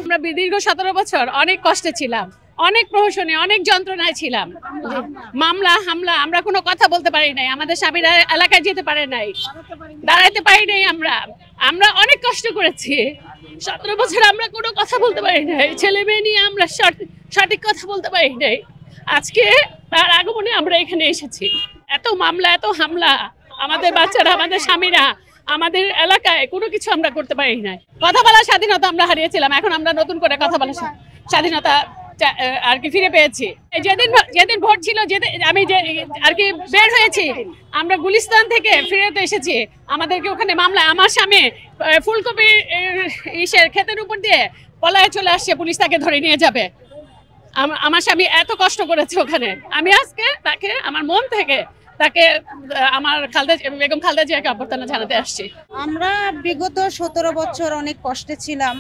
আমরা দীর্ঘ 17 বছর অনেক কষ্টে ছিলাম, অনেক প্রহসনে, অনেক যন্ত্রণায় ছিলাম। মামলা হামলা, আমরা কোনো কথা বলতে পারি নাই, আমাদের স্বামীরা এলাকায় যেতে পারে নাই, দাঁড়াইতে পারি নাই। আমরা অনেক কষ্ট করেছি। 17 বছর আমরা কোনো কথা বলতে পারি নাই, ছেলে মেয়ে নিয়ে আমরা সঠিক কথা বলতে পারি নাই। আজকে তার আগমনে আমরা এখানে এসেছি। এত মামলা, এত হামলা, আমাদের বাচ্চারা, আমাদের স্বামীরা, আমাদের এলাকায় কোনো কিছু আমরা করতে পারি নাই। কথা বলার স্বাধীনতা আমরা হারিয়েছিলাম, এখন আমরা নতুন করে কথা বলার স্বাধীনতা আর কি ফিরে পেয়েছি। যেদিন ভোট ছিল, আমি যে আর কি বের হয়েছি, আমরা গুলিস্তান থেকে ফিরে এসেছি। আমাদেরকে ওখানে মামলা, আমার স্বামী ফুলকপি ক্ষেতের উপর দিয়ে পলায়ে চলে আসছে, পুলিশ তাকে ধরে নিয়ে যাবে। আমার স্বামী এত কষ্ট করেছে ওখানে। আমি আজকে তাকে আমার মন থেকে আমার বেগম খালেদা জিয়াকে অভ্যর্থনা জানাতে আসছি। আমরা বিগত 17 বছর অনেক কষ্টে ছিলাম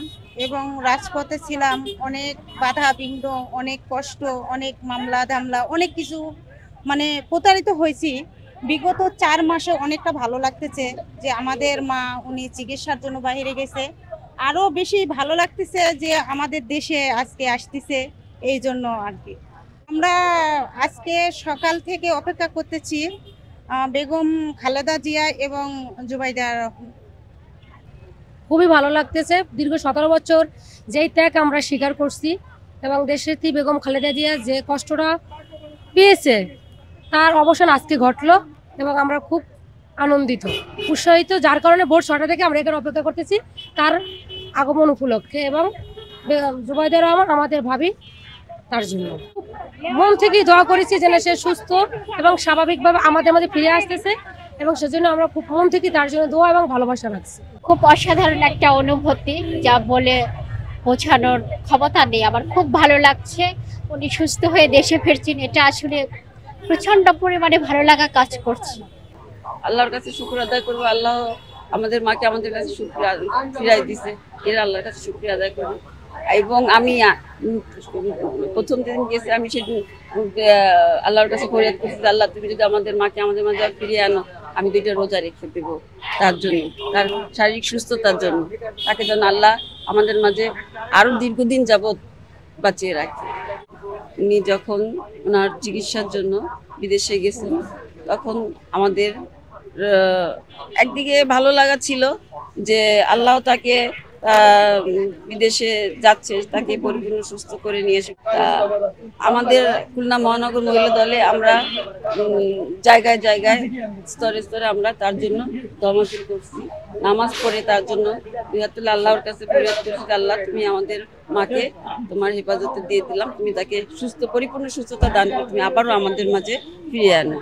এবং রাজপথে ছিলাম, অনেক বাধা বিঘ্ন, অনেক কষ্ট, অনেক মামলা ধামলা, অনেক কিছু প্রতারিত হয়েছি। বিগত 4 মাসে অনেকটা ভালো লাগতেছে যে আমাদের মা উনি চিকিৎসার জন্য বাইরে গেছে। আরো বেশি ভালো লাগতেছে যে আমাদের দেশে আজকে আসতেছে, এই জন্য আর কি। আমরা আজকে সকাল থেকে অপেক্ষা করতেছি বেগম খালেদা জিয়া এবং জুবাইদা। খুবই ভালো লাগতেছে। দীর্ঘ 17 বছর যেই ত্যাগ আমরা স্বীকার করছি এবং দেশের বেগম খালেদা জিয়া যে কষ্টটা পেয়েছে তার অবসান আজকে ঘটলো এবং আমরা খুব আনন্দিত, উৎসাহিত, যার কারণে ভোর 6টা থেকে আমরা এখানে অপেক্ষা করতেছি তার আগমন উপলক্ষে। এবং জুবাইদা রহমান আমাদের ভাবি, তার জন্য মন থেকেই দোয়া করেছি যেন সে সুস্থ এবং স্বাভাবিকভাবে আমাদের মাঝে ফিরে আসতেছে, এবং সেজন্য আমরা খুব মন থেকে তার জন্য দোয়া এবং ভালোবাসা রাখছি। খুব অসাধারণ একটা অনুভূতি, যা বলে বোঝানোর ক্ষমতা নেই। আমার খুব ভালো লাগছে উনি সুস্থ হয়ে দেশে ফিরছেন, এটা আসলে প্রচন্ড পরিমাণে ভালো লাগা কাজ করছে। আল্লাহর কাছে শুকর আদায় করবো, আল্লাহ আমাদের মাকে আমাদের কাছে ফিরাই দিছে, এর আল্লাহর কাছে শুকরিয়া আদায় করবো। এবং আমি প্রথম দিন গেছি, আমি সেদিন আল্লাহর কাছে ফরিয়াদ করছি, আল্লাহ তুমি যদি আমাদের মাকে আমাদের মাঝে ফিরিয়ে আনো, আমি 2টা রোজা রেখে দেবো তার জন্য, তার শারীরিক সুস্থতার জন্য। তাকে যেন আল্লাহ আমাদের মাঝে আরো দীর্ঘদিন যাবৎ বাঁচিয়ে রাখে। উনি যখন ওনার চিকিৎসার জন্য বিদেশে গেছেন, তখন আমাদের একদিকে ভালো লাগা ছিল যে আল্লাহ তাকে বিদেশে যাচ্ছে, তাকে পরিপূর্ণ সুস্থ করে নিয়ে এসে। আমাদের খুলনা মহানগর মহিলা দলে আমরা জায়গায় জায়গায় স্তরে স্তরে আমরা তার জন্য দমাসিল করছি, নামাজ পড়ে তার জন্য আল্লাহর কাছে ফরিয়াদ করছি, আল্লাহ তুমি আমাদের মাকে তোমার হেফাজতে দিয়ে দিলাম, তুমি তাকে পরিপূর্ণ সুস্থতা দান করে তুমি আবারও আমাদের মাঝে ফিরিয়ে আনো।